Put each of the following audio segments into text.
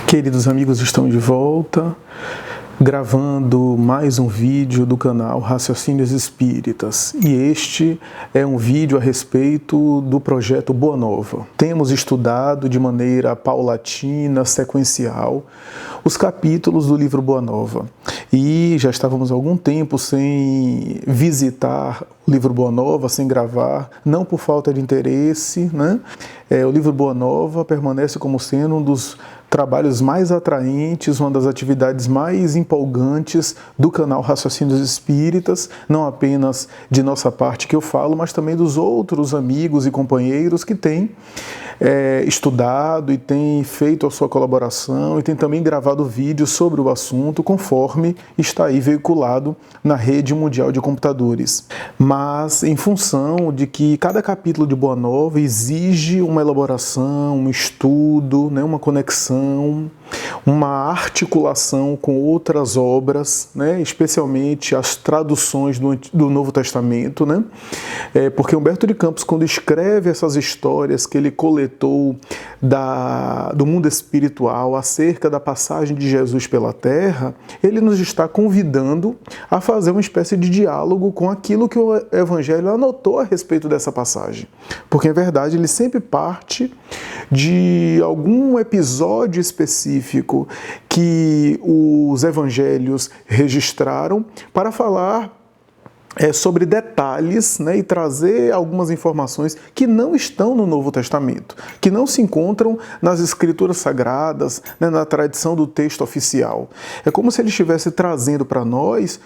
Queridos amigos, estamos de volta, gravando mais um vídeo do canal Raciocínios Espíritas. E este é um vídeo a respeito do projeto Boa Nova. Temos estudado de maneira paulatina, sequencial, os capítulos do livro Boa Nova. E já estávamos há algum tempo sem visitar o livro Boa Nova, sem gravar, não por falta de interesse, né? O livro Boa Nova permanece como sendo um dos trabalhos mais atraentes, uma das atividades mais empolgantes do canal Raciocínios Espíritas, não apenas de nossa parte que eu falo, mas também dos outros amigos e companheiros que têm estudado e têm feito a sua colaboração e têm também gravado vídeos sobre o assunto, conforme está aí veiculado na rede mundial de computadores. Mas em função de que cada capítulo de Boa Nova exige uma elaboração, um estudo, né, uma conexão, uma articulação com outras obras, né, especialmente as traduções do Novo Testamento, né, porque Humberto de Campos, quando escreve essas histórias que ele coletou do mundo espiritual acerca da passagem de Jesus pela Terra, ele nos está convidando a fazer uma espécie de diálogo com aquilo que o Evangelho anotou a respeito dessa passagem. Porque, em verdade, ele sempre parte de algum episódio específico que os evangelhos registraram para falar sobre detalhes, né, e trazer algumas informações que não estão no Novo Testamento, que não se encontram nas Escrituras Sagradas, né, na tradição do texto oficial. É como se ele estivesse trazendo para nós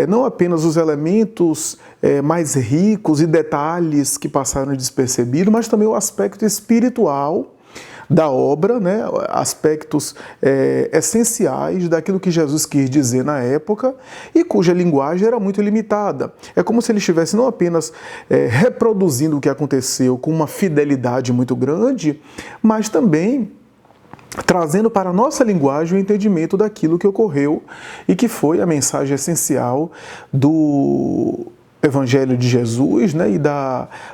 não apenas os elementos mais ricos e detalhes que passaram despercebidos, mas também o aspecto espiritual da obra, né, aspectos essenciais daquilo que Jesus quis dizer na época e cuja linguagem era muito limitada. É como se ele estivesse não apenas reproduzindo o que aconteceu com uma fidelidade muito grande, mas também trazendo para a nossa linguagem o entendimento daquilo que ocorreu e que foi a mensagem essencial do Evangelho de Jesus, né, e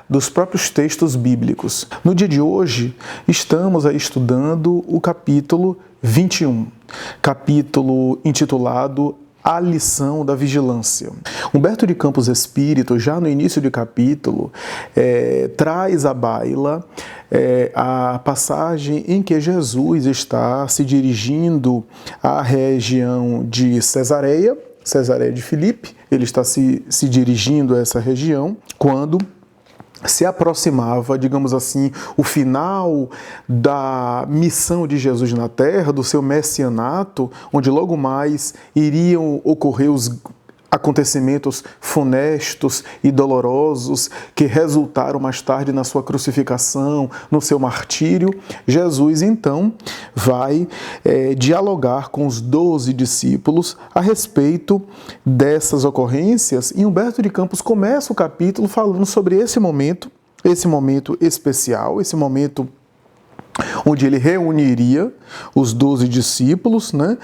dos próprios textos bíblicos. No dia de hoje, estamos aí estudando o capítulo 21, capítulo intitulado A Lição da Vigilância. Humberto de Campos Espírito, já no início do capítulo, traz à baila a passagem em que Jesus está se dirigindo à região de Cesareia de Filipe. Ele está se dirigindo a essa região quando se aproximava, digamos assim, o final da missão de Jesus na Terra, do seu messianato, onde logo mais iriam ocorrer os acontecimentos funestos e dolorosos que resultaram mais tarde na sua crucificação, no seu martírio. Jesus, então, vai dialogar com os 12 discípulos a respeito dessas ocorrências, e Humberto de Campos começa o capítulo falando sobre esse momento especial, esse momento onde ele reuniria os 12 discípulos, né?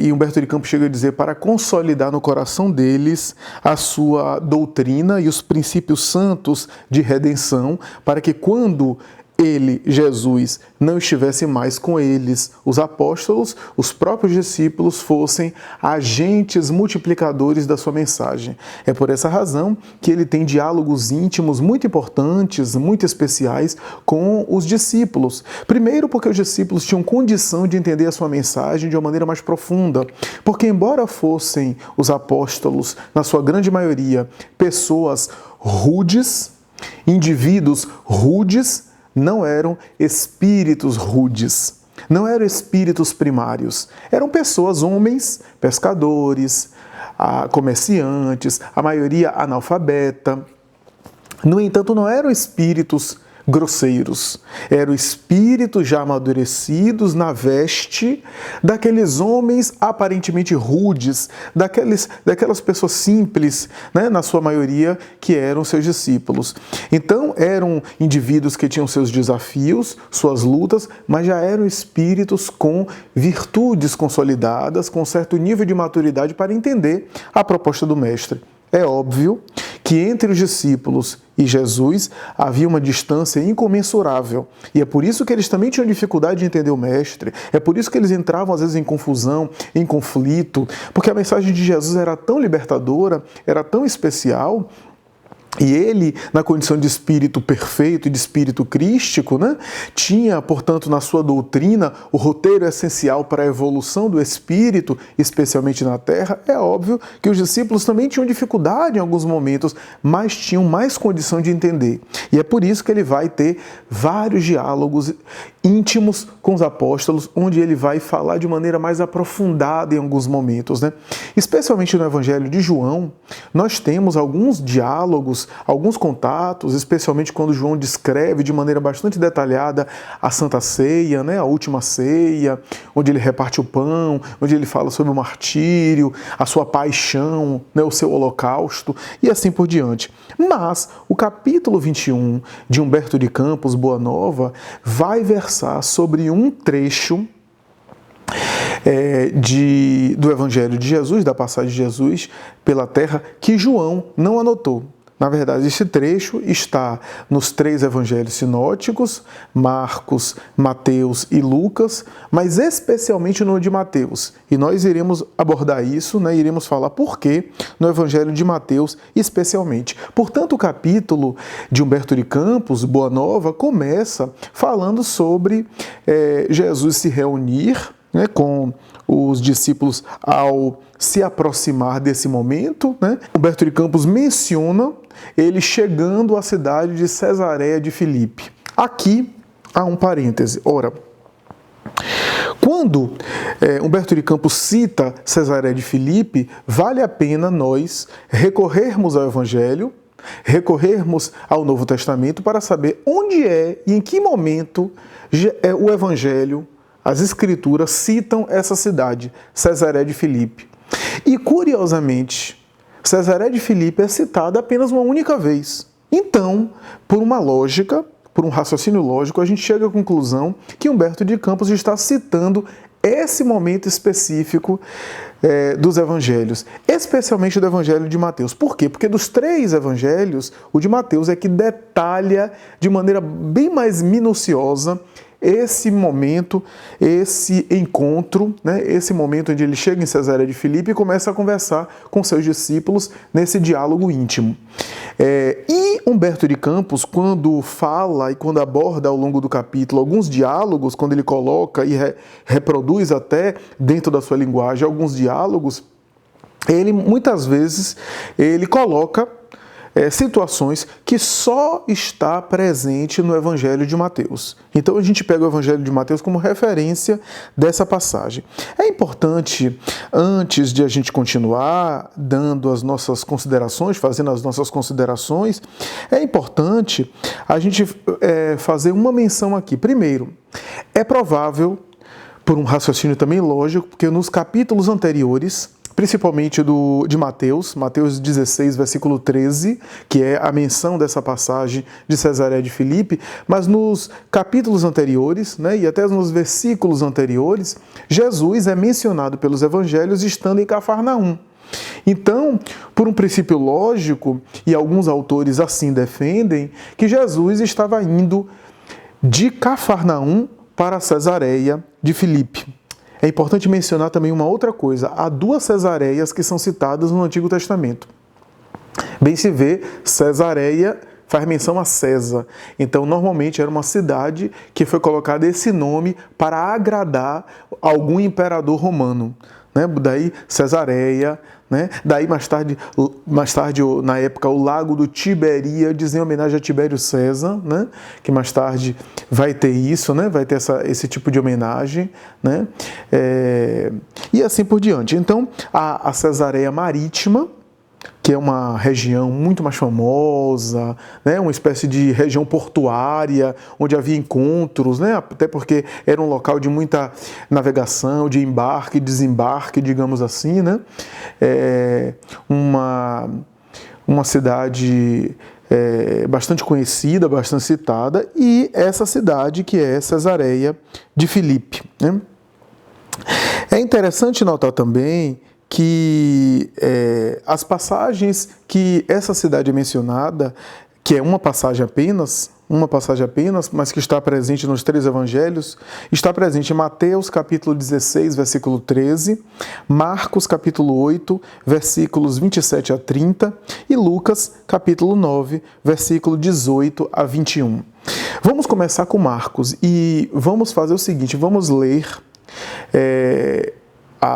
E Humberto de Campos chega a dizer para consolidar no coração deles a sua doutrina e os princípios santos de redenção, para que quando ele, Jesus, não estivesse mais com eles, os apóstolos, os próprios discípulos fossem agentes multiplicadores da sua mensagem. É por essa razão que ele tem diálogos íntimos muito importantes, muito especiais com os discípulos. Primeiro, porque os discípulos tinham condição de entender a sua mensagem de uma maneira mais profunda. Porque, embora fossem os apóstolos, na sua grande maioria, pessoas rudes, indivíduos rudes, não eram espíritos rudes, não eram espíritos primários, eram pessoas, homens, pescadores, comerciantes, a maioria analfabeta. No entanto, não eram espíritos grosseiros, eram espíritos já amadurecidos na veste daqueles homens aparentemente rudes, daquelas pessoas simples, né, na sua maioria, que eram seus discípulos. Então, eram indivíduos que tinham seus desafios, suas lutas, mas já eram espíritos com virtudes consolidadas, com certo nível de maturidade para entender a proposta do Mestre. é óbvio que entre os discípulos e Jesus havia uma distância incomensurável. E é por isso que eles também tinham dificuldade de entender o Mestre. É por isso que eles entravam, às vezes, em confusão, em conflito, porque a mensagem de Jesus era tão libertadora, era tão especial. E ele, na condição de espírito perfeito e de espírito crístico, né, tinha, portanto, na sua doutrina, o roteiro essencial para a evolução do espírito, especialmente na Terra. É óbvio que os discípulos também tinham dificuldade em alguns momentos, mas tinham mais condição de entender. E é por isso que ele vai ter vários diálogos íntimos com os apóstolos, onde ele vai falar de maneira mais aprofundada em alguns momentos, né? Especialmente no Evangelho de João, nós temos alguns diálogos, alguns contatos, especialmente quando João descreve de maneira bastante detalhada a Santa Ceia, né? A última ceia, onde ele reparte o pão, onde ele fala sobre o martírio, a sua paixão, né? O seu holocausto e assim por diante. Mas o capítulo 21 de Humberto de Campos, Boa Nova, vai versar sobre um trecho do Evangelho de Jesus, da passagem de Jesus pela terra, que João não anotou. Na verdade, esse trecho está nos 3 evangelhos sinóticos, Marcos, Mateus e Lucas, mas especialmente no de Mateus. E nós iremos abordar isso, né? Iremos falar por quê no Evangelho de Mateus especialmente. Portanto, o capítulo de Humberto de Campos, Boa Nova, começa falando sobre Jesus se reunir, né, com os discípulos ao se aproximar desse momento, né? Humberto de Campos menciona ele chegando à cidade de Cesareia de Filipe. Aqui há um parêntese. Ora, quando Humberto de Campos cita Cesareia de Filipe, vale a pena nós recorrermos ao Evangelho, recorrermos ao Novo Testamento para saber onde é e em que momento o Evangelho, as Escrituras citam essa cidade, Cesareia de Filipe. E, curiosamente, Cesareia de Filipe é citada apenas uma única vez. Então, por uma lógica, por um raciocínio lógico, a gente chega à conclusão que Humberto de Campos está citando esse momento específico dos evangelhos, especialmente do Evangelho de Mateus. Por quê? Porque dos 3 evangelhos, o de Mateus é que detalha de maneira bem mais minuciosa esse momento, esse encontro, né, esse momento onde ele chega em Cesareia de Filipe e começa a conversar com seus discípulos nesse diálogo íntimo. E Humberto de Campos, quando fala e quando aborda ao longo do capítulo alguns diálogos, quando ele coloca e reproduz até dentro da sua linguagem alguns diálogos, ele muitas vezes ele coloca situações que só está presente no Evangelho de Mateus. Então a gente pega o Evangelho de Mateus como referência dessa passagem. É importante, antes de a gente continuar dando as nossas considerações, fazendo as nossas considerações, é importante a gente fazer uma menção aqui. Primeiro, é provável, por um raciocínio também lógico, porque nos capítulos anteriores, principalmente de Mateus 16, versículo 13, que é a menção dessa passagem de Cesareia de Filipe, mas nos capítulos anteriores, né, e até nos versículos anteriores, Jesus é mencionado pelos evangelhos estando em Cafarnaum. Então, por um princípio lógico, e alguns autores assim defendem, que Jesus estava indo de Cafarnaum para Cesareia de Filipe. É importante mencionar também uma outra coisa. Há 2 Cesareias que são citadas no Antigo Testamento. Bem se vê, Cesareia faz menção a César. Então, normalmente, era uma cidade que foi colocada esse nome para agradar algum imperador romano. Né? Daí, Cesareia. Né? Daí, mais tarde, na época, o Lago do Tiberíades, em homenagem a Tibério César, né? Que mais tarde vai ter isso, né? Vai ter esse tipo de homenagem. Né? E assim por diante. Então, a Cesareia Marítima, que é uma região muito mais famosa, né? Uma espécie de região portuária, onde havia encontros, né? Até porque era um local de muita navegação, de embarque e desembarque, digamos assim, né? Uma cidade bastante conhecida, bastante citada, e essa cidade que é Cesareia de Filipe. Né? É interessante notar também que as passagens que essa cidade é mencionada, que é uma passagem apenas, mas que está presente nos 3 evangelhos, está presente em Mateus capítulo 16, versículo 13, Marcos capítulo 8, versículos 27 a 30 e Lucas capítulo 9, versículo 18 a 21. Vamos começar com Marcos e vamos fazer o seguinte, vamos ler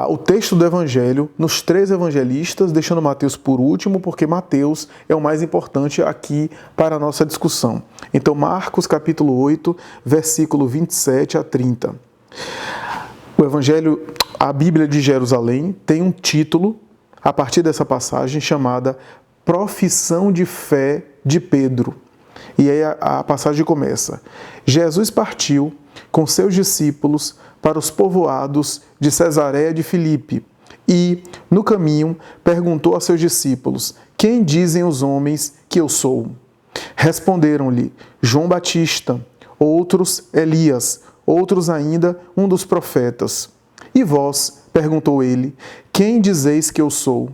o texto do Evangelho nos 3 evangelistas, deixando Mateus por último, porque Mateus é o mais importante aqui para a nossa discussão. Então, Marcos capítulo 8, versículo 27 a 30. O Evangelho, a Bíblia de Jerusalém, tem um título, a partir dessa passagem, chamada Profissão de Fé de Pedro. E aí a passagem começa. Jesus partiu com seus discípulos para os povoados de Cesareia de Filipe e, no caminho, perguntou a seus discípulos: quem dizem os homens que eu sou? Responderam-lhe: João Batista, outros Elias, outros ainda um dos profetas. E vós, perguntou ele, quem dizeis que eu sou?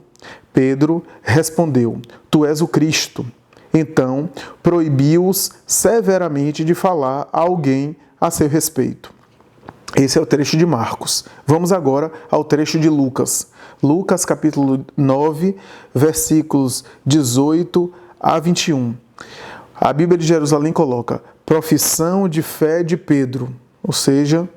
Pedro respondeu: tu és o Cristo. Então, proibiu-os severamente de falar a alguém a seu respeito. Esse é o trecho de Marcos. Vamos agora ao trecho de Lucas. Lucas capítulo 9, versículos 18 a 21. A Bíblia de Jerusalém coloca profissão de fé de Pedro, ou seja,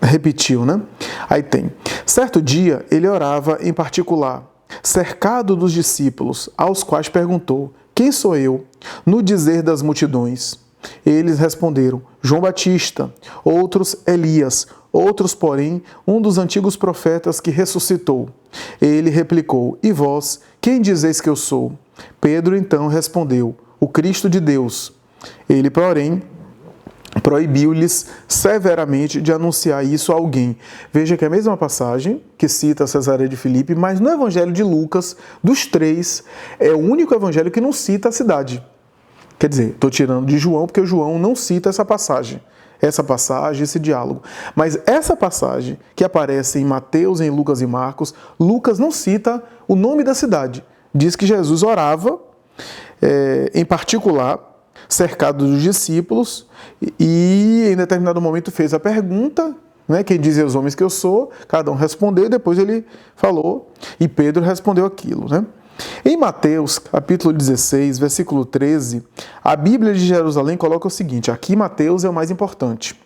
repetiu, né? Aí tem. Certo dia ele orava em particular, cercado dos discípulos, aos quais perguntou: quem sou eu? No dizer das multidões. Eles responderam: João Batista, outros Elias, outros, porém, um dos antigos profetas que ressuscitou. Ele replicou: e vós, quem dizeis que eu sou? Pedro então respondeu: o Cristo de Deus. Ele, porém, proibiu-lhes severamente de anunciar isso a alguém. Veja que é a mesma passagem que cita Cesareia de Filipe, mas no Evangelho de Lucas, dos 3, é o único evangelho que não cita a cidade. Quer dizer, estou tirando de João, porque João não cita essa passagem, esse diálogo. Mas essa passagem que aparece em Mateus, em Lucas e Marcos, Lucas não cita o nome da cidade. Diz que Jesus orava, em particular, cercado dos discípulos, e em determinado momento fez a pergunta, né, quem dizem os homens que eu sou? Cada um respondeu, e depois ele falou, e Pedro respondeu aquilo, né? Em Mateus, capítulo 16, versículo 13, a Bíblia de Jerusalém coloca o seguinte, aqui Mateus é o mais importante.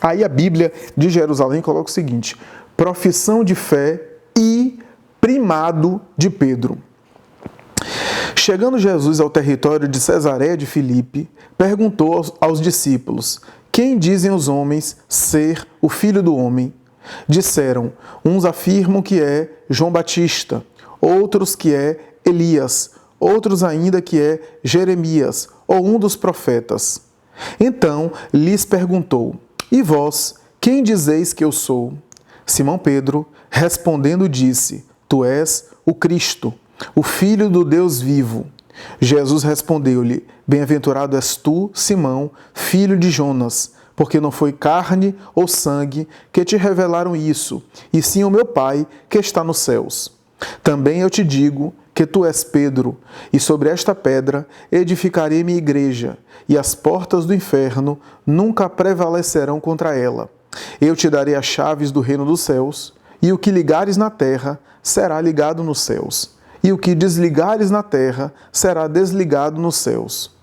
Aí a Bíblia de Jerusalém coloca o seguinte: profissão de fé e primado de Pedro. Chegando Jesus ao território de Cesareia de Filipe, perguntou aos discípulos: quem dizem os homens ser o Filho do Homem? Disseram: uns afirmam que é João Batista, outros que é Elias, outros ainda que é Jeremias, ou um dos profetas. Então lhes perguntou: e vós, quem dizeis que eu sou? Simão Pedro, respondendo, disse: tu és o Cristo, o Filho do Deus vivo. Jesus respondeu-lhe: bem-aventurado és tu, Simão, filho de Jonas, porque não foi carne ou sangue que te revelaram isso, e sim o meu Pai que está nos céus. Também eu te digo que tu és Pedro, e sobre esta pedra edificarei minha igreja, e as portas do inferno nunca prevalecerão contra ela. Eu te darei as chaves do reino dos céus, e o que ligares na terra será ligado nos céus, e o que desligares na terra será desligado nos céus.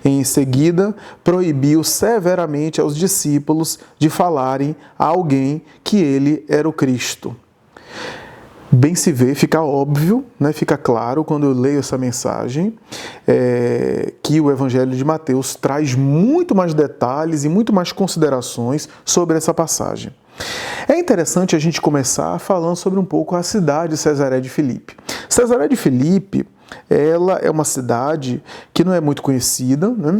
Em seguida, proibiu severamente aos discípulos de falarem a alguém que ele era o Cristo. Bem se vê, fica óbvio, né, fica claro quando eu leio essa mensagem, que o Evangelho de Mateus traz muito mais detalhes e muito mais considerações sobre essa passagem. É interessante a gente começar falando sobre um pouco a cidade de Cesareia de Filipe. Cesareia de Filipe, ela é uma cidade que não é muito conhecida, né?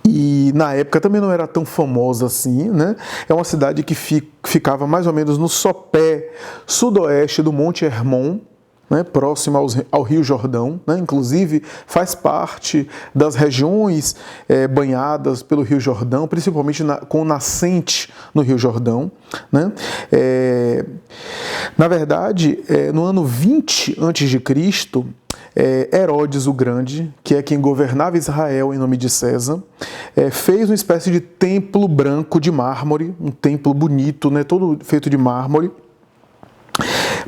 E na época também não era tão famosa assim, né? É uma cidade que ficava mais ou menos no sopé sudoeste do Monte Hermon, né, próximo ao Rio Jordão, né, inclusive faz parte das regiões banhadas pelo Rio Jordão, principalmente com nascente no Rio Jordão. Né. Na verdade, no ano 20 a.C., Herodes o Grande, que é quem governava Israel em nome de César, fez uma espécie de templo branco de mármore, um templo bonito, né, todo feito de mármore,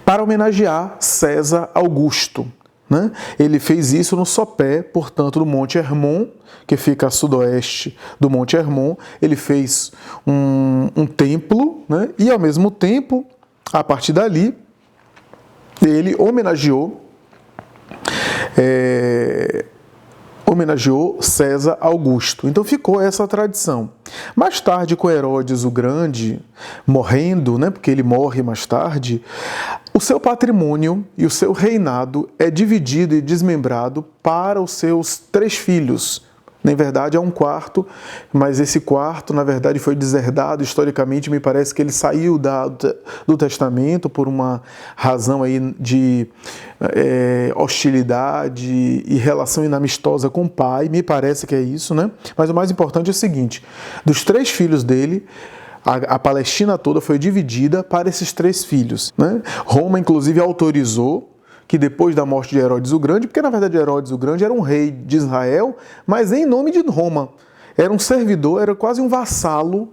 para homenagear César Augusto. Né? Ele fez isso no sopé, portanto, do Monte Hermon, que fica a sudoeste do Monte Hermon. Ele fez um templo, né? E, ao mesmo tempo, a partir dali, ele homenageou César Augusto. Então ficou essa tradição. Mais tarde, com Herodes o Grande morrendo, né, porque ele morre mais tarde, o seu patrimônio e o seu reinado é dividido e desmembrado para os seus 3 filhos. Na verdade, é um quarto, mas esse quarto, na verdade, foi deserdado historicamente. Me parece que ele saiu do testamento por uma razão aí de hostilidade e relação inamistosa com o pai. Me parece que é isso, né? Mas o mais importante é o seguinte: dos 3 filhos dele, a Palestina toda foi dividida para esses 3 filhos. Né? Roma, inclusive, autorizou que depois da morte de Herodes o Grande, porque na verdade Herodes o Grande era um rei de Israel, mas em nome de Roma. Era um servidor, era quase um vassalo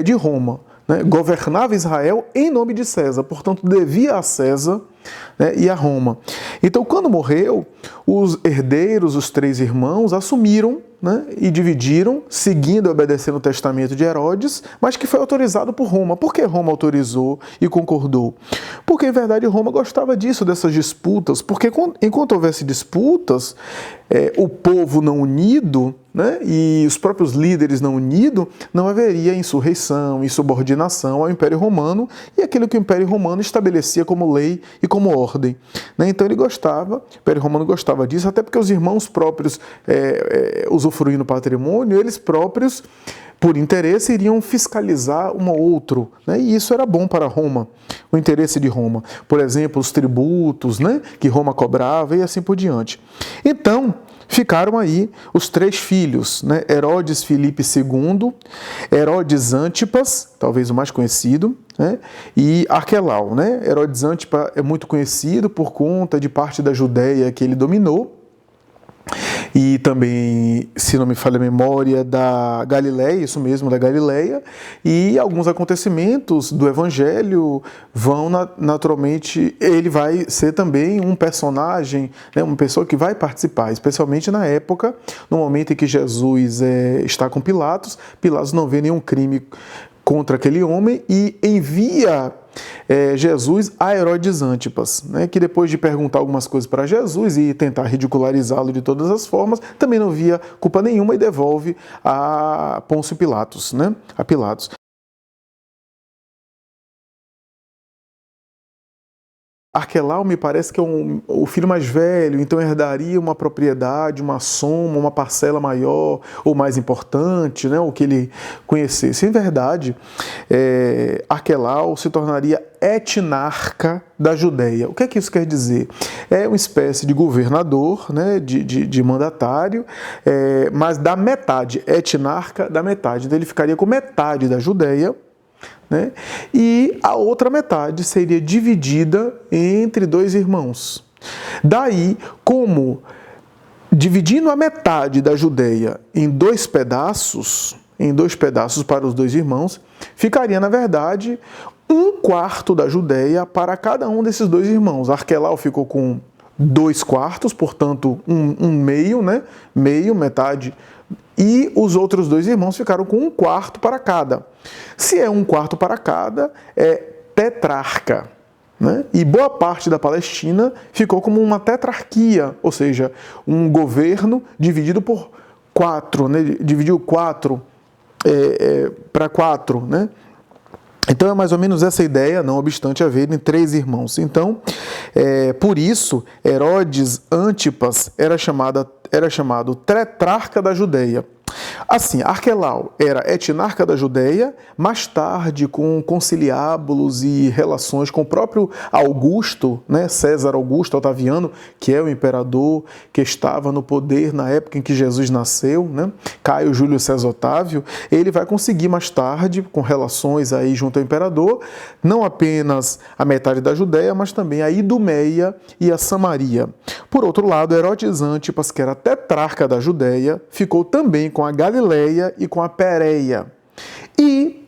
de Roma. Né? Governava Israel em nome de César, portanto devia a César, né, e a Roma. Então, quando morreu, os herdeiros, os 3 irmãos, assumiram, né, e dividiram, seguindo e obedecendo o testamento de Herodes, mas que foi autorizado por Roma. Por que Roma autorizou e concordou? Porque, em verdade, Roma gostava disso, dessas disputas, porque enquanto houvesse disputas, o povo não unido, né, e os próprios líderes não unidos, não haveria insurreição, insubordinação ao Império Romano e aquilo que o Império Romano estabelecia como lei e como ordem. Né? Então ele gostava, o Império Romano gostava disso, até porque os irmãos próprios usufruindo patrimônio, eles próprios, por interesse, iriam fiscalizar um ao outro, né? E isso era bom para Roma, o interesse de Roma. Por exemplo, os tributos, né, que Roma cobrava e assim por diante. Então, ficaram aí os 3 filhos, né? Herodes Filipe II, Herodes Antipas, talvez o mais conhecido, né? E Arquelau. Né? Herodes Antipas é muito conhecido por conta de parte da Judéia que ele dominou, e também, se não me falha a memória, da Galileia, isso mesmo, da Galileia, e alguns acontecimentos do Evangelho vão naturalmente, ele vai ser também um personagem, né, uma pessoa que vai participar, especialmente na época, no momento em que Jesus está com Pilatos. Pilatos não vê nenhum crime contra aquele homem e envia Jesus a Herodes Antipas, né, que depois de perguntar algumas coisas para Jesus e tentar ridicularizá-lo de todas as formas, também não via culpa nenhuma e devolve a Pôncio Pilatos, né, a Pilatos. Arquelau me parece que é o filho mais velho, então herdaria uma propriedade, uma soma, uma parcela maior ou mais importante, né, o que ele conhecesse. Em verdade, Arquelau se tornaria etnarca da Judéia. O que é que isso quer dizer? É uma espécie de governador, né, de mandatário, mas da metade, etnarca da metade. Então ele ficaria com metade da Judéia, né? E a outra metade seria dividida entre 2 irmãos. Daí, como dividindo a metade da Judéia em 2 pedaços, para os 2 irmãos, ficaria, na verdade, 1/4 da Judéia para cada um desses 2 irmãos. Arquelau ficou com 2/4, portanto, um meio, né? Meio, metade. E os outros 2 irmãos ficaram com 1/4 para cada. Se é 1/4 para cada, é tetrarca. Né? E boa parte da Palestina ficou como uma tetrarquia, ou seja, um governo dividido por 4, né? Dividiu 4 para 4, né? Então é mais ou menos essa ideia, não obstante haverem 3 irmãos. Então, por isso, Herodes Antipas era chamado tetrarca da Judéia. Assim, Arquelau era etnarca da Judéia, mais tarde com conciliábulos e relações com o próprio Augusto, né, César Augusto Otaviano, que é o imperador que estava no poder na época em que Jesus nasceu, né, Caio Júlio César Otávio. Ele vai conseguir mais tarde, com relações aí junto ao imperador, não apenas a metade da Judéia, mas também a Idumeia e a Samaria. Por outro lado, Herodes Antipas, que era tetrarca da Judéia, ficou também com a Galileia e com a Pérea. E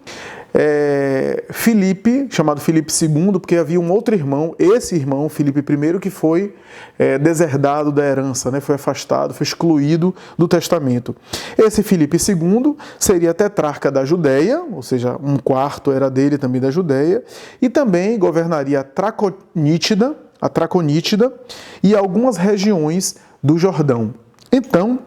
Filipe, chamado Filipe II, porque havia um outro irmão, esse irmão, Filipe I, que foi deserdado da herança, né? Foi afastado, foi excluído do testamento. Esse Filipe II seria tetrarca da Judéia, ou seja, um quarto era dele também da Judéia, e também governaria a Traconítida e algumas regiões do Jordão. Então,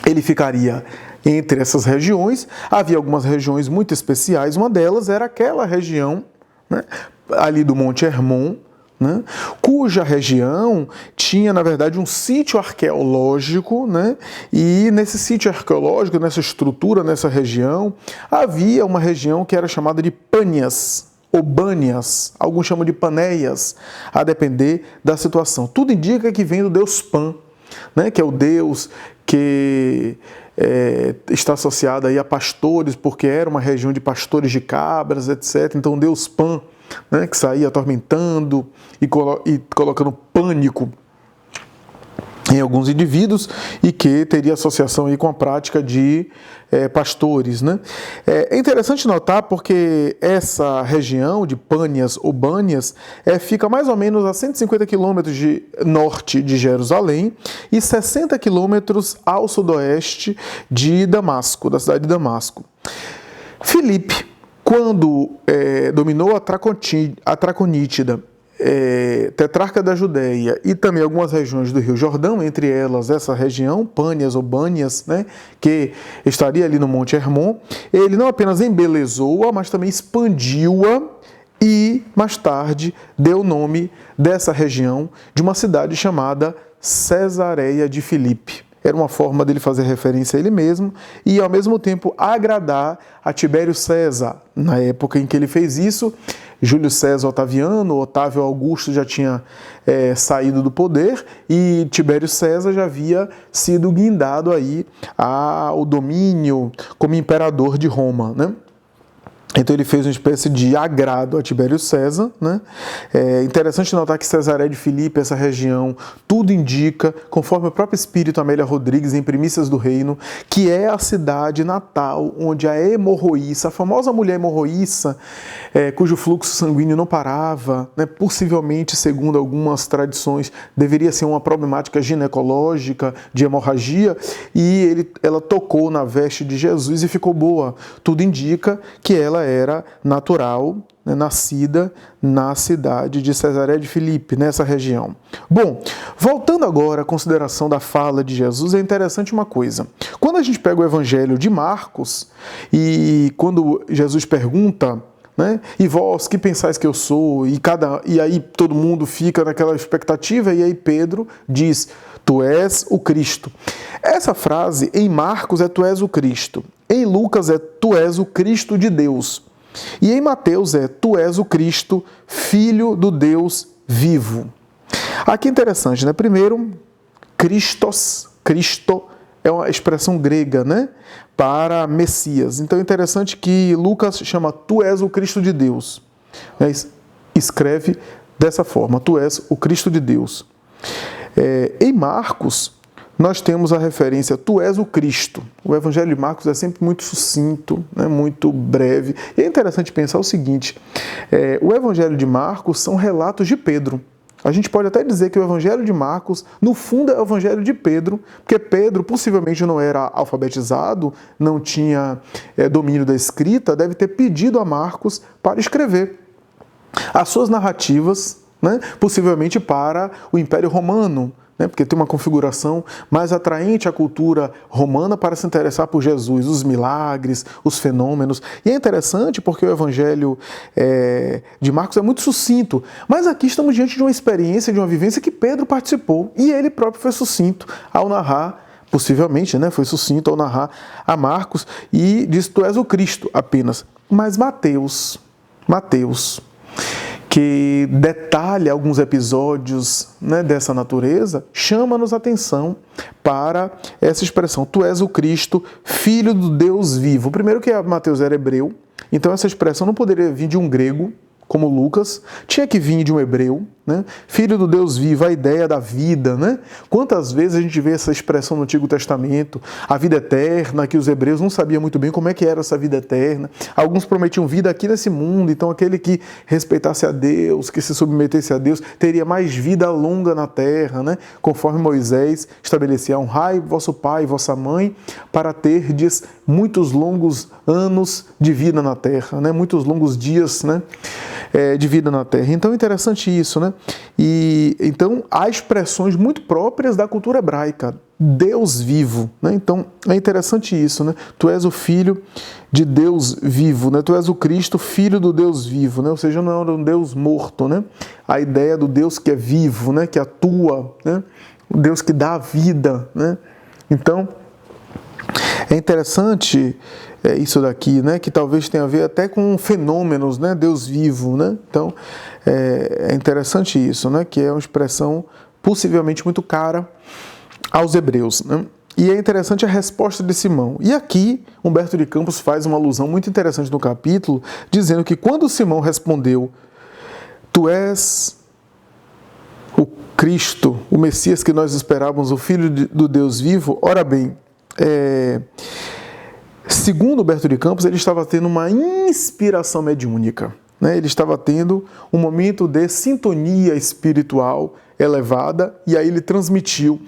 ele ficaria entre essas regiões. Havia algumas regiões muito especiais, uma delas era aquela região, né, ali do Monte Hermon, né, cuja região tinha, na verdade, um sítio arqueológico, né, e nesse sítio arqueológico, nessa estrutura, nessa região, havia uma região que era chamada de Pânias, ou Bânias, alguns chamam de Panéias, a depender da situação. Tudo indica que vem do deus Pan, né, que é o deus que está associado aí a pastores, porque era uma região de pastores de cabras, etc. Então, o deus Pan, né, que saía atormentando e colocando pânico em alguns indivíduos e que teria associação aí com a prática de pastores, né? É interessante notar porque essa região de Pânias ou Bânias fica mais ou menos a 150 quilômetros de norte de Jerusalém e 60 quilômetros ao sudoeste de Damasco, da cidade de Damasco. Filipe, quando dominou a Traconítida, tetrarca da Judéia e também algumas regiões do Rio Jordão, entre elas essa região, Pânias ou Bânias, né, que estaria ali no Monte Hermon, ele não apenas embelezou-a, mas também expandiu-a e, mais tarde, deu o nome dessa região de uma cidade chamada Cesareia de Filipe. Era uma forma dele fazer referência a ele mesmo e, ao mesmo tempo, agradar a Tibério César. Na época em que ele fez isso, Júlio César Otaviano, Otávio Augusto já tinha saído do poder e Tibério César já havia sido guindado aí ao domínio como imperador de Roma, né? Então ele fez uma espécie de agrado a Tibério César, né? É interessante notar que Cesareia de Filipe, essa região, tudo indica, conforme o próprio espírito Amélia Rodrigues, em Primícias do Reino, que é a cidade natal onde a hemorroíça, a famosa mulher hemorroíça, cujo fluxo sanguíneo não parava, né? Possivelmente, segundo algumas tradições, deveria ser uma problemática ginecológica, de hemorragia, e ela tocou na veste de Jesus e ficou boa. Tudo indica que ela era natural, né, nascida na cidade de Cesareia de Filipe, nessa região. Bom, voltando agora à consideração da fala de Jesus, é interessante uma coisa. Quando a gente pega o Evangelho de Marcos, e quando Jesus pergunta, né, e vós, que pensais que eu sou? E aí todo mundo fica naquela expectativa, e aí Pedro diz, tu és o Cristo. Essa frase em Marcos é tu és o Cristo. Em Lucas é tu és o Cristo de Deus. E em Mateus é tu és o Cristo, Filho do Deus vivo. Aqui é interessante, né? Primeiro, Christos, Cristo é uma expressão grega, né? Para Messias. Então é interessante que Lucas chama tu és o Cristo de Deus. Escreve dessa forma, tu és o Cristo de Deus. Em Marcos, nós temos a referência, tu és o Cristo. O Evangelho de Marcos é sempre muito sucinto, né, muito breve. E é interessante pensar o seguinte, o Evangelho de Marcos são relatos de Pedro. A gente pode até dizer que o Evangelho de Marcos, no fundo, é o Evangelho de Pedro, porque Pedro possivelmente não era alfabetizado, não tinha domínio da escrita, deve ter pedido a Marcos para escrever as suas narrativas, né, possivelmente para o Império Romano, né, porque tem uma configuração mais atraente à cultura romana para se interessar por Jesus, os milagres, os fenômenos. E é interessante porque o Evangelho de Marcos é muito sucinto, mas aqui estamos diante de uma experiência, de uma vivência que Pedro participou, e ele próprio foi sucinto ao narrar, possivelmente, né, foi sucinto ao narrar a Marcos, e diz: tu és o Cristo apenas. Mas Mateus, que detalha alguns episódios, né, dessa natureza, chama-nos a atenção para essa expressão: tu és o Cristo, filho do Deus vivo. Primeiro que Mateus era hebreu, então essa expressão não poderia vir de um grego, como Lucas, tinha que vir de um hebreu, né? Filho do Deus vivo, a ideia da vida, né? Quantas vezes a gente vê essa expressão no Antigo Testamento, a vida eterna, que os hebreus não sabiam muito bem como é que era essa vida eterna. Alguns prometiam vida aqui nesse mundo, então aquele que respeitasse a Deus, que se submetesse a Deus, teria mais vida longa na terra, né? Conforme Moisés estabelecia: honrai vosso pai e vossa mãe, para terdes muitos longos anos de vida na terra, né? Muitos longos dias, né, de vida na terra. Então é interessante isso, né? E então há expressões muito próprias da cultura hebraica: Deus vivo, né? Então é interessante isso, né? Tu és o filho de Deus vivo, né? Tu és o Cristo, filho do Deus vivo, né? Ou seja, não é um Deus morto, né? A ideia do Deus que é vivo, né? Que atua, né? O Deus que dá a vida, né? Então é interessante isso daqui, né? Que talvez tenha a ver até com fenômenos, né? Deus vivo, né? Então é interessante isso, né? Que é uma expressão possivelmente muito cara aos hebreus, né? E é interessante a resposta de Simão. E aqui Humberto de Campos faz uma alusão muito interessante no capítulo, dizendo que quando Simão respondeu: tu és o Cristo, o Messias que nós esperávamos, o Filho do Deus vivo, ora bem, segundo Humberto de Campos, ele estava tendo uma inspiração mediúnica, né? Ele estava tendo um momento de sintonia espiritual elevada, e aí ele transmitiu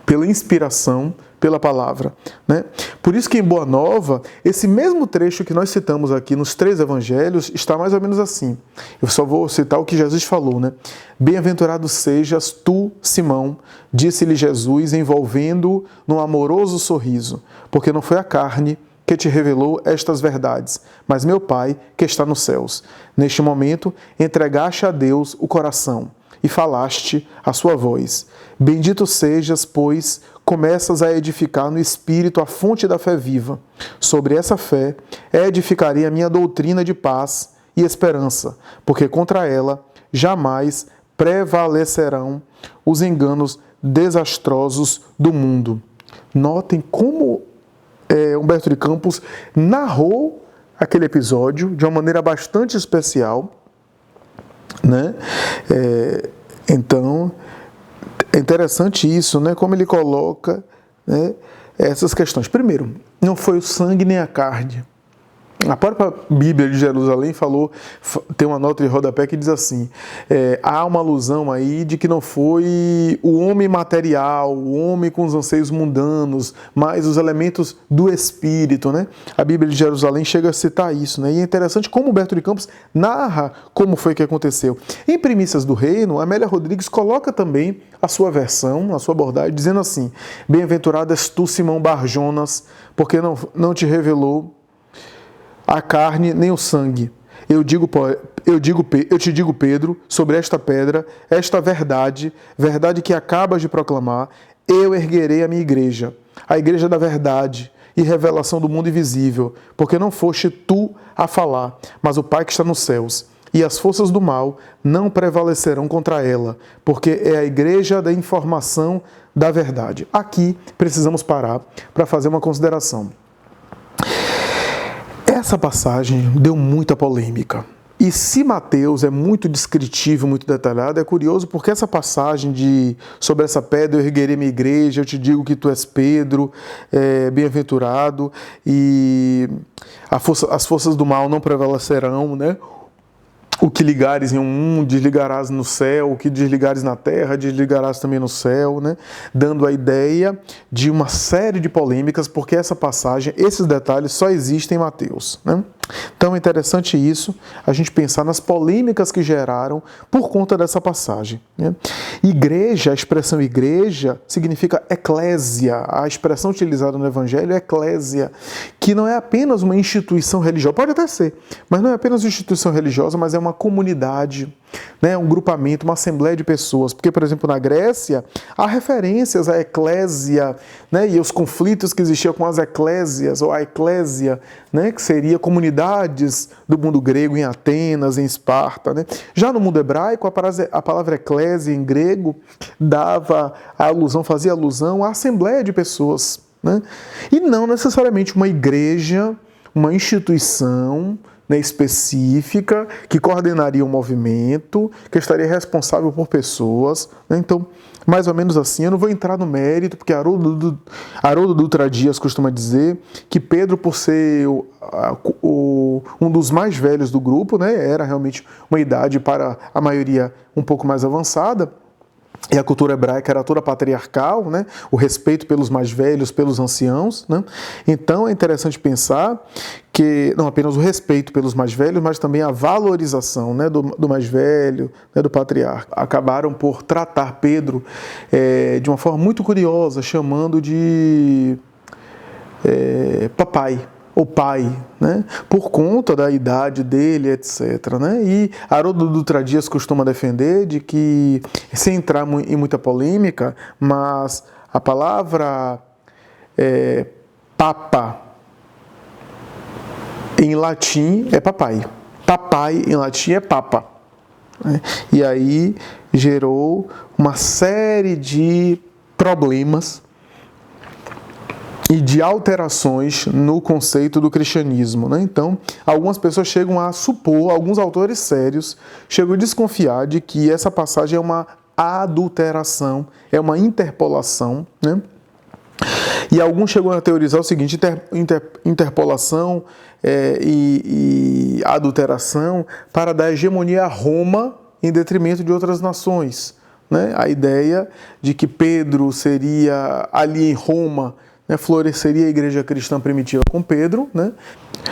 pela inspiração, pela palavra, né? Por isso que em Boa Nova, esse mesmo trecho que nós citamos aqui nos 3 evangelhos está mais ou menos assim. Eu só vou citar o que Jesus falou, né? Bem-aventurado sejas tu, Simão, disse-lhe Jesus, envolvendo-o num amoroso sorriso, porque não foi a carne que te revelou estas verdades, mas meu Pai que está nos céus. Neste momento, entregaste a Deus o coração e falaste a sua voz. Bendito sejas, pois começas a edificar no Espírito a fonte da fé viva. Sobre essa fé edificarei a minha doutrina de paz e esperança, porque contra ela jamais prevalecerão os enganos desastrosos do mundo. Notem como Humberto de Campos narrou aquele episódio de uma maneira bastante especial, né? Então é interessante isso, né? Como ele coloca, né, essas questões. Primeiro, não foi o sangue nem a carne. A própria Bíblia de Jerusalém tem uma nota de rodapé que diz assim: há uma alusão aí de que não foi o homem material, o homem com os anseios mundanos, mas os elementos do espírito, né? A Bíblia de Jerusalém chega a citar isso, né? E é interessante como Humberto de Campos narra como foi que aconteceu. Em Primícias do Reino, Amélia Rodrigues coloca também a sua versão, a sua abordagem, dizendo assim: bem-aventurado és tu, Simão Barjonas, porque não te revelou a carne nem o sangue. Eu te digo, Pedro, sobre esta pedra, esta verdade que acabas de proclamar, eu erguerei a minha igreja, a igreja da verdade e revelação do mundo invisível, porque não foste tu a falar, mas o Pai que está nos céus. E as forças do mal não prevalecerão contra ela, porque é a igreja da informação da verdade. Aqui precisamos parar para fazer uma consideração. Essa passagem deu muita polêmica. E se Mateus é muito descritivo, muito detalhado, é curioso porque essa passagem sobre essa pedra eu erguerei minha igreja, eu te digo que tu és Pedro, bem-aventurado, e as forças do mal não prevalecerão, né? O que ligares em um, desligarás no céu, o que desligares na terra, desligarás também no céu, né? Dando a ideia de uma série de polêmicas, porque essa passagem, esses detalhes só existem em Mateus, né? Então é interessante isso, a gente pensar nas polêmicas que geraram por conta dessa passagem, né? Igreja, a expressão igreja significa eclésia, a expressão utilizada no Evangelho é eclésia, que não é apenas uma instituição religiosa, pode até ser, mas não é apenas uma instituição religiosa, mas é uma comunidade, né, um grupamento, uma assembleia de pessoas. Porque, por exemplo, na Grécia, há referências à eclésia, né, e os conflitos que existiam com as eclésias, ou a eclésia, né, que seria comunidades do mundo grego em Atenas, em Esparta. Né. Já no mundo hebraico, a palavra eclésia em grego fazia alusão à assembleia de pessoas, né, e não necessariamente uma igreja, uma instituição, né, específica, que coordenaria um movimento, que estaria responsável por pessoas. Né? Então, mais ou menos assim, eu não vou entrar no mérito, porque Haroldo Dutra Dias costuma dizer que Pedro, por ser um dos mais velhos do grupo, né, era realmente uma idade para a maioria um pouco mais avançada, e a cultura hebraica era toda patriarcal, né? O respeito pelos mais velhos, pelos anciãos. Né? Então é interessante pensar que não apenas o respeito pelos mais velhos, mas também a valorização, né, do mais velho, né, do patriarca. Acabaram por tratar Pedro de uma forma muito curiosa, chamando de papai, ou pai, né? Por conta da idade dele, etc. Né? E Haroldo Dutra Dias costuma defender de que, sem entrar em muita polêmica, mas a palavra papa em latim é papai. Papai em latim é papa. Né? E aí gerou uma série de problemas e de alterações no conceito do cristianismo. Né? Então, algumas pessoas chegam a supor, alguns autores sérios chegam a desconfiar de que essa passagem é uma adulteração, é uma interpolação. Né? E alguns chegam a teorizar o seguinte: interpolação e adulteração para dar hegemonia a Roma em detrimento de outras nações. Né? A ideia de que Pedro seria ali em Roma, né, floresceria a igreja cristã primitiva com Pedro. Né?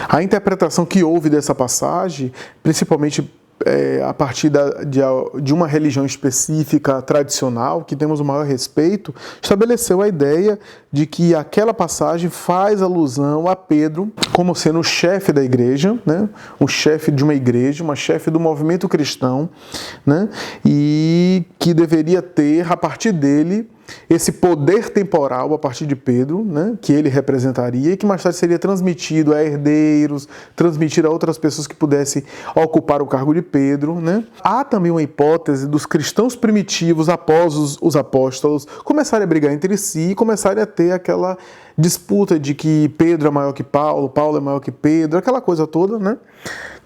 A interpretação que houve dessa passagem, principalmente a partir de uma religião específica tradicional, que temos o maior respeito, estabeleceu a ideia de que aquela passagem faz alusão a Pedro como sendo o chefe da igreja, né? O chefe de uma igreja, uma chefe do movimento cristão, né? E que deveria ter, a partir dele, esse poder temporal a partir de Pedro, né, que ele representaria e que mais tarde seria transmitido a herdeiros, transmitido a outras pessoas que pudessem ocupar o cargo de Pedro. Né. Há também uma hipótese dos cristãos primitivos, após os apóstolos, começarem a brigar entre si e começarem a ter aquela disputa de que Pedro é maior que Paulo, Paulo é maior que Pedro, aquela coisa toda, né,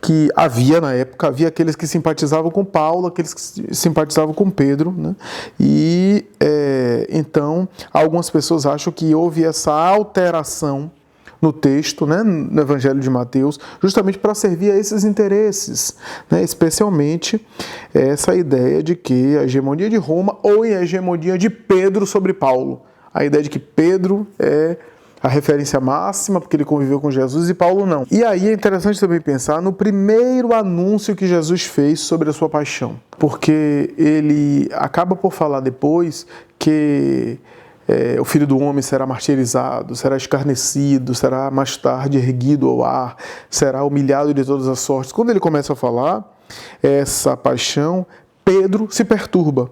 que havia na época. Havia aqueles que simpatizavam com Paulo, aqueles que simpatizavam com Pedro, né? E então algumas pessoas acham que houve essa alteração no texto, né, no Evangelho de Mateus, justamente para servir a esses interesses, né, especialmente essa ideia de que a hegemonia de Roma ou a hegemonia de Pedro sobre Paulo. A ideia de que Pedro é a referência máxima, porque ele conviveu com Jesus, e Paulo não. E aí é interessante também pensar no primeiro anúncio que Jesus fez sobre a sua paixão, porque ele acaba por falar depois que o Filho do Homem será martirizado, será escarnecido, será mais tarde erguido ao ar, será humilhado de todas as sortes. Quando ele começa a falar essa paixão, Pedro se perturba.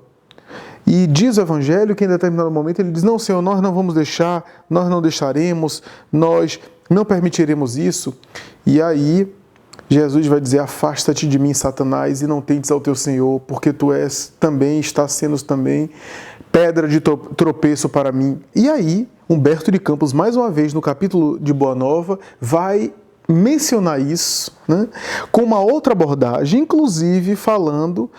E diz o Evangelho que em determinado momento ele diz: não, Senhor, nós não vamos deixar, nós não deixaremos, nós não permitiremos isso. E aí Jesus vai dizer: afasta-te de mim, Satanás, e não tentes ao teu Senhor, porque tu estás sendo também pedra de tropeço para mim. E aí Humberto de Campos, mais uma vez no capítulo de Boa Nova, vai mencionar isso, né, com uma outra abordagem, inclusive falando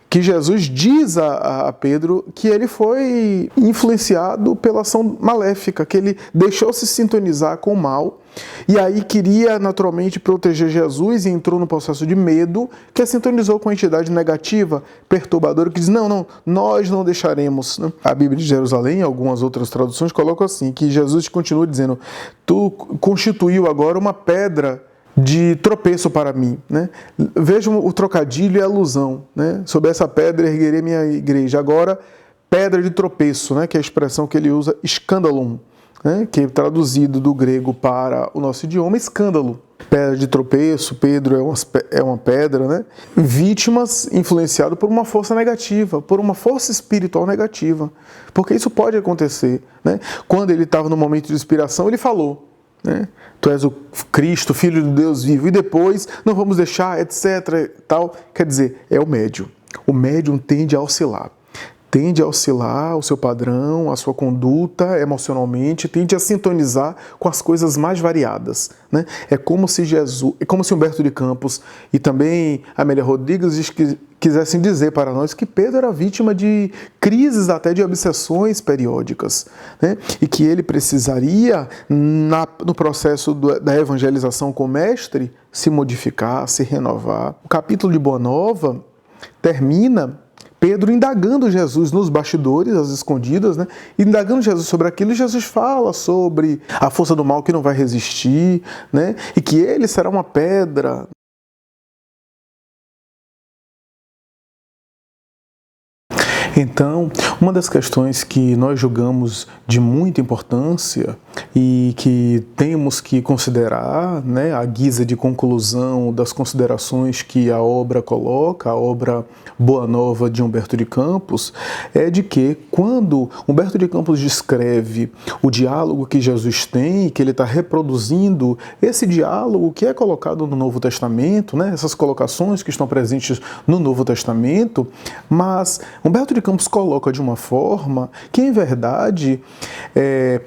que Jesus diz a Pedro que ele foi influenciado pela ação maléfica, que ele deixou-se sintonizar com o mal, e aí queria naturalmente proteger Jesus e entrou no processo de medo, que sintonizou com a entidade negativa, perturbadora, que diz: não, nós não deixaremos. A Bíblia de Jerusalém, algumas outras traduções, colocam assim, que Jesus continua dizendo: tu constituiu agora uma pedra de tropeço para mim. Né? Vejam o trocadilho e a alusão. Né? Sobre essa pedra erguerei minha igreja. Agora, pedra de tropeço, né? Que é a expressão que ele usa, escândalon, né? Que é traduzido do grego para o nosso idioma, escândalo. pedra de tropeço, Pedro é uma pedra, né? Vítimas influenciadas por uma força negativa, por uma força espiritual negativa. Porque isso pode acontecer, né? Quando ele estava no momento de inspiração, ele falou, né? Tu és o Cristo, Filho do Deus vivo, e depois não vamos deixar, etc. Tal. Quer dizer, é o médium. O médium tende a oscilar o seu padrão, a sua conduta emocionalmente, tende a sintonizar com as coisas mais variadas, né? É como se Humberto de Campos e também Amélia Rodrigues quisessem dizer para nós que Pedro era vítima de crises, até de obsessões periódicas, né? E que ele precisaria, no processo da evangelização com o mestre, se modificar, se renovar. O capítulo de Boa Nova termina Pedro indagando Jesus nos bastidores, às escondidas, né? Indagando Jesus sobre aquilo, e Jesus fala sobre a força do mal que não vai resistir, né? E que ele será uma pedra. Então, uma das questões que nós julgamos de muita importância e que temos que considerar, né, à guisa de conclusão das considerações que a obra coloca, a obra Boa Nova de Humberto de Campos, é de que quando Humberto de Campos descreve o diálogo que Jesus tem, que ele está reproduzindo esse diálogo que é colocado no Novo Testamento, né, essas colocações que estão presentes no Novo Testamento, mas Humberto de Campos coloca de uma forma que, em verdade,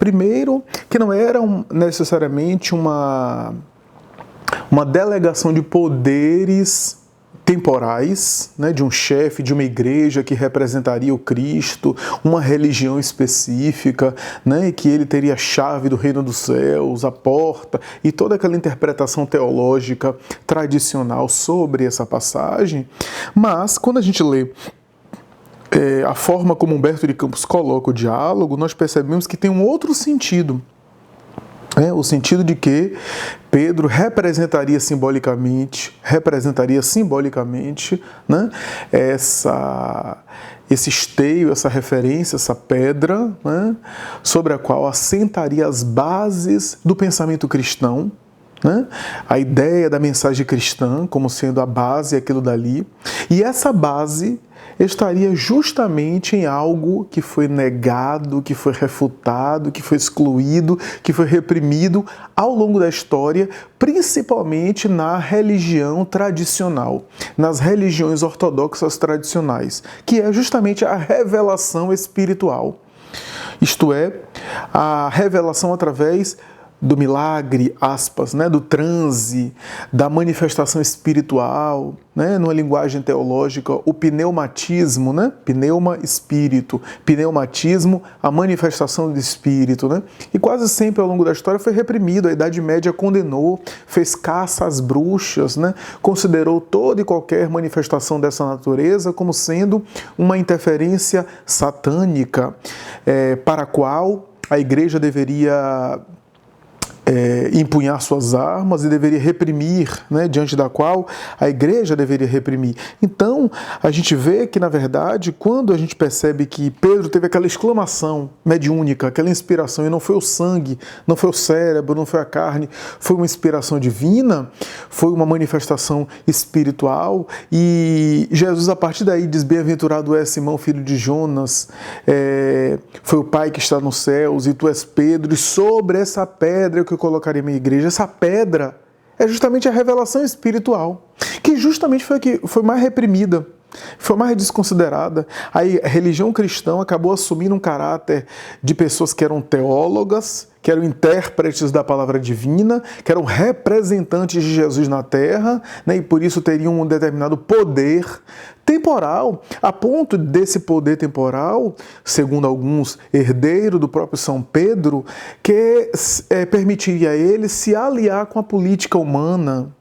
primeiro, que não era necessariamente uma delegação de poderes temporais, né, de um chefe de uma igreja que representaria o Cristo, uma religião específica, né, e que ele teria a chave do reino dos céus, a porta, e toda aquela interpretação teológica tradicional sobre essa passagem. Mas, quando a gente lê a forma como Humberto de Campos coloca o diálogo, nós percebemos que tem um outro sentido. O sentido de que Pedro representaria simbolicamente, né, esse esteio, essa referência, essa pedra, né, sobre a qual assentaria as bases do pensamento cristão, né? A ideia da mensagem cristã como sendo a base, aquilo dali. E essa base estaria justamente em algo que foi negado, que foi refutado, que foi excluído, que foi reprimido ao longo da história, principalmente na religião tradicional, nas religiões ortodoxas tradicionais, que é justamente a revelação espiritual. Isto é, a revelação através do milagre, aspas, né, do transe, da manifestação espiritual, né, numa linguagem teológica, o pneumatismo, né, pneuma, espírito, pneumatismo, a manifestação do espírito, né, e quase sempre ao longo da história foi reprimido, a Idade Média condenou, fez caça às bruxas, né, considerou toda e qualquer manifestação dessa natureza como sendo uma interferência satânica, para a qual a igreja deveria empunhar suas armas e deveria reprimir, né, diante da qual a igreja deveria reprimir. Então, a gente vê que, na verdade, quando a gente percebe que Pedro teve aquela exclamação mediúnica, aquela inspiração, e não foi o sangue, não foi o cérebro, não foi a carne, foi uma inspiração divina, foi uma manifestação espiritual, e Jesus, a partir daí, diz: bem-aventurado és Simão, filho de Jonas, foi o Pai que está nos céus, e tu és Pedro, e sobre essa pedra que eu colocarei minha igreja. Essa pedra é justamente a revelação espiritual, que justamente foi a que foi mais reprimida, foi mais desconsiderada. A religião cristã acabou assumindo um caráter de pessoas que eram teólogas, que eram intérpretes da palavra divina, que eram representantes de Jesus na terra, né, e por isso teriam um determinado poder temporal, a ponto desse poder temporal, segundo alguns, herdeiro do próprio São Pedro, que permitiria a ele se aliar com a política humana,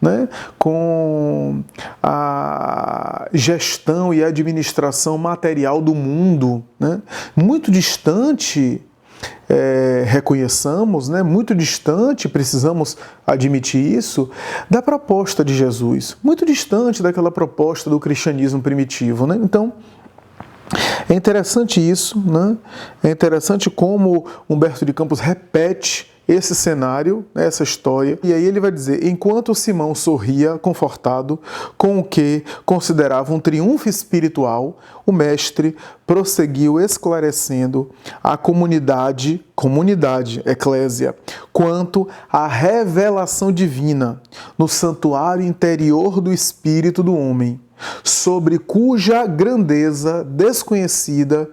né, com a gestão e administração material do mundo, né, muito distante, reconheçamos, né, muito distante, precisamos admitir isso, da proposta de Jesus, muito distante daquela proposta do cristianismo primitivo, né? Então, É interessante isso, né? É interessante como Humberto de Campos repete esse cenário, essa história, e aí ele vai dizer: enquanto Simão sorria, confortado com o que considerava um triunfo espiritual, o mestre prosseguiu esclarecendo a comunidade, eclésia, quanto à revelação divina no santuário interior do espírito do homem, sobre cuja grandeza desconhecida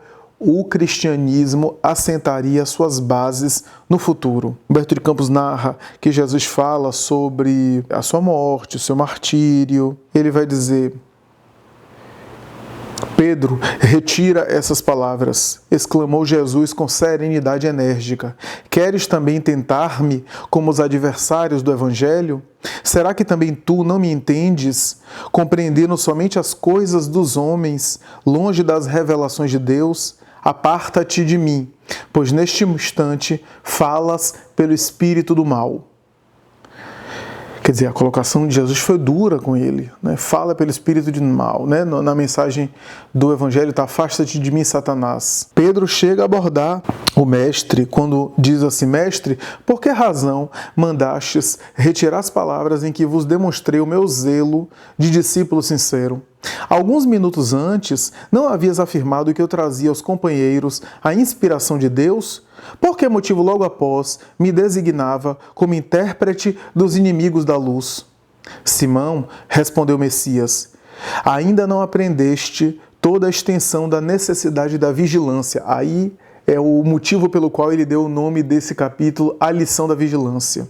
o cristianismo assentaria suas bases no futuro. Humberto de Campos narra que Jesus fala sobre a sua morte, o seu martírio. Ele vai dizer: Pedro, retira essas palavras, exclamou Jesus com serenidade enérgica. Queres também tentar-me como os adversários do Evangelho? Será que também tu não me entendes, compreendendo somente as coisas dos homens, longe das revelações de Deus? Aparta-te de mim, pois neste instante falas pelo espírito do mal. Quer dizer, a colocação de Jesus foi dura com ele, né? Fala pelo espírito de mal, né? Na mensagem do Evangelho está: afasta-te de mim, Satanás. Pedro chega a abordar o mestre quando diz assim: mestre, por que razão mandastes retirar as palavras em que vos demonstrei o meu zelo de discípulo sincero? Alguns minutos antes, não havias afirmado que eu trazia aos companheiros a inspiração de Deus? Por que motivo logo após me designava como intérprete dos inimigos da luz? Simão, respondeu Messias, ainda não aprendeste toda a extensão da necessidade da vigilância. Aí é o motivo pelo qual ele deu o nome desse capítulo, a lição da vigilância.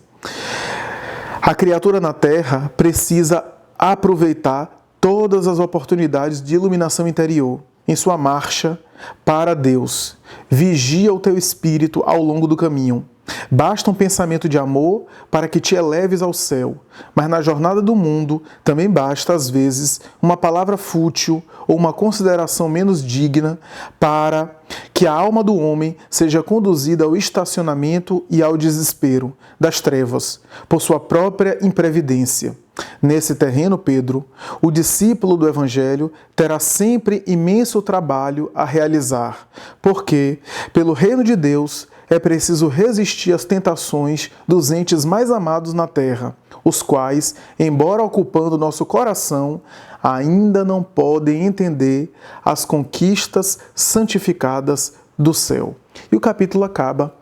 A criatura na terra precisa aproveitar todas as oportunidades de iluminação interior em sua marcha para Deus. Vigia o teu espírito ao longo do caminho. Basta um pensamento de amor para que te eleves ao céu, mas na jornada do mundo também basta, às vezes, uma palavra fútil ou uma consideração menos digna para que a alma do homem seja conduzida ao estacionamento e ao desespero das trevas, por sua própria imprevidência. Nesse terreno, Pedro, o discípulo do Evangelho, terá sempre imenso trabalho a realizar, porque, pelo reino de Deus, é preciso resistir às tentações dos entes mais amados na terra, os quais, embora ocupando nosso coração, ainda não podem entender as conquistas santificadas do céu. E o capítulo acaba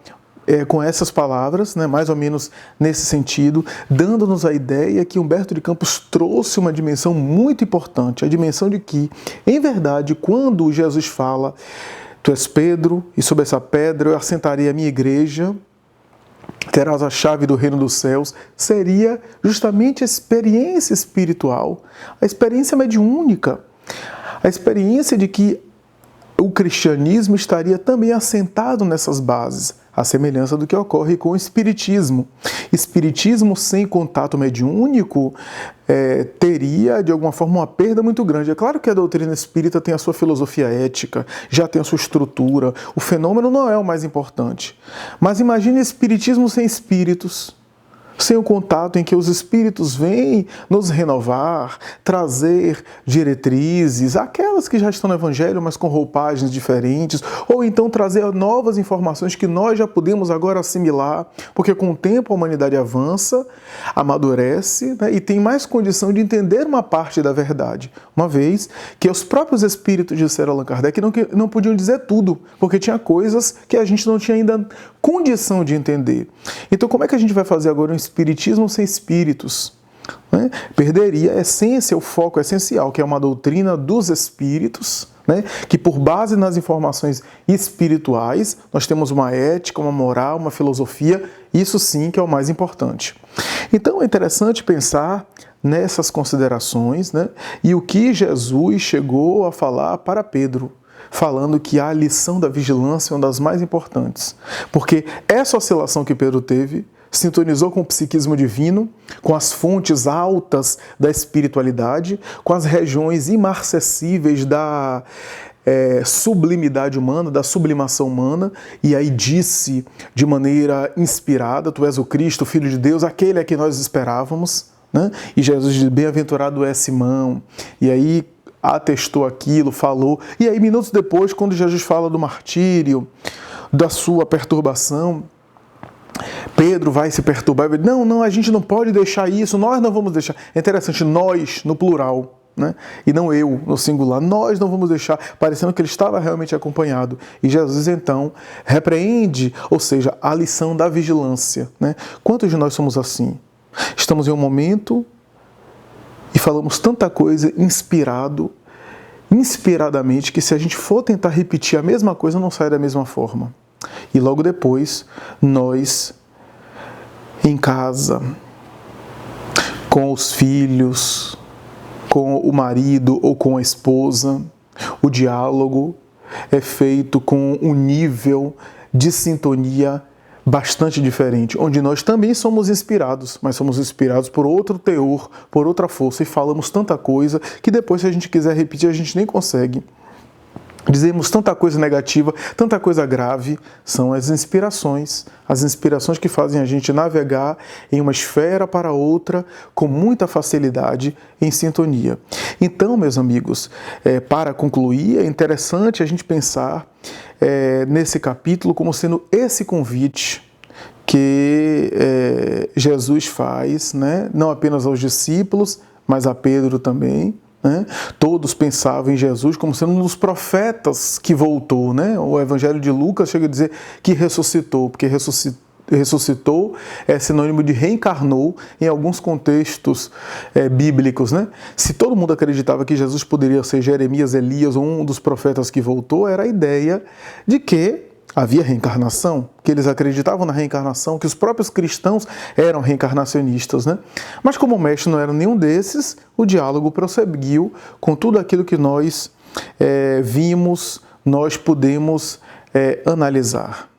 com essas palavras, né, mais ou menos nesse sentido, dando-nos a ideia que Humberto de Campos trouxe uma dimensão muito importante, a dimensão de que, em verdade, quando Jesus fala: tu és Pedro, e sobre essa pedra eu assentarei a minha igreja, terás a chave do reino dos céus, seria justamente a experiência espiritual, a experiência mediúnica, a experiência de que o cristianismo estaria também assentado nessas bases, a semelhança do que ocorre com o espiritismo. Espiritismo sem contato mediúnico teria, de alguma forma, uma perda muito grande. É claro que a doutrina espírita tem a sua filosofia ética, já tem a sua estrutura, o fenômeno não é o mais importante. Mas imagine espiritismo sem espíritos, sem o contato em que os espíritos vêm nos renovar, trazer diretrizes, aquelas que já estão no Evangelho, mas com roupagens diferentes, ou então trazer novas informações que nós já podemos agora assimilar, porque com o tempo a humanidade avança, amadurece, né, e tem mais condição de entender uma parte da verdade. Uma vez que os próprios espíritos disseram a Allan Kardec que não podiam dizer tudo, porque tinha coisas que a gente não tinha ainda condição de entender. Então como é que a gente vai fazer agora um espiritismo sem espíritos? Né? Perderia a essência, o foco essencial, que é uma doutrina dos espíritos, né? Que por base nas informações espirituais, nós temos uma ética, uma moral, uma filosofia, isso sim que é o mais importante. Então é interessante pensar nessas considerações, né? E o que Jesus chegou a falar para Pedro, falando que a lição da vigilância é uma das mais importantes, porque essa oscilação que Pedro teve sintonizou com o psiquismo divino, com as fontes altas da espiritualidade, com as regiões imarcessíveis da sublimidade humana, da sublimação humana, e aí disse de maneira inspirada: tu és o Cristo, o Filho de Deus, aquele a que nós esperávamos, né? E Jesus diz: bem-aventurado é Simão. E aí atestou aquilo, falou. E aí, minutos depois, quando Jesus fala do martírio, da sua perturbação, Pedro vai se perturbar e vai dizer, não, a gente não pode deixar isso, nós não vamos deixar. É interessante, nós, no plural, né? E não eu, no singular. Nós não vamos deixar, parecendo que ele estava realmente acompanhado. E Jesus, então, repreende, ou seja, a lição da vigilância. Né? Quantos de nós somos assim? Estamos em um momento e falamos tanta coisa inspiradamente, que se a gente for tentar repetir a mesma coisa, não sai da mesma forma. E logo depois, nós, em casa, com os filhos, com o marido ou com a esposa, o diálogo é feito com um nível de sintonia bastante diferente, onde nós também somos inspirados, mas somos inspirados por outro teor, por outra força, e falamos tanta coisa que depois, se a gente quiser repetir, a gente nem consegue. Dizemos tanta coisa negativa, tanta coisa grave, são as inspirações que fazem a gente navegar em uma esfera para outra com muita facilidade, em sintonia. Então, meus amigos, para concluir, é interessante a gente pensar nesse capítulo como sendo esse convite que Jesus faz, né? Não apenas aos discípulos, mas a Pedro também. Né? Todos pensavam em Jesus como sendo um dos profetas que voltou. Né? O Evangelho de Lucas chega a dizer que ressuscitou, porque ressuscitou é sinônimo de reencarnou em alguns contextos bíblicos. Né? Se todo mundo acreditava que Jesus poderia ser Jeremias, Elias ou um dos profetas que voltou, era a ideia de que havia reencarnação, que eles acreditavam na reencarnação, que os próprios cristãos eram reencarnacionistas. Né? Mas como o mestre não era nenhum desses, o diálogo prosseguiu com tudo aquilo que nós vimos, nós pudemos analisar.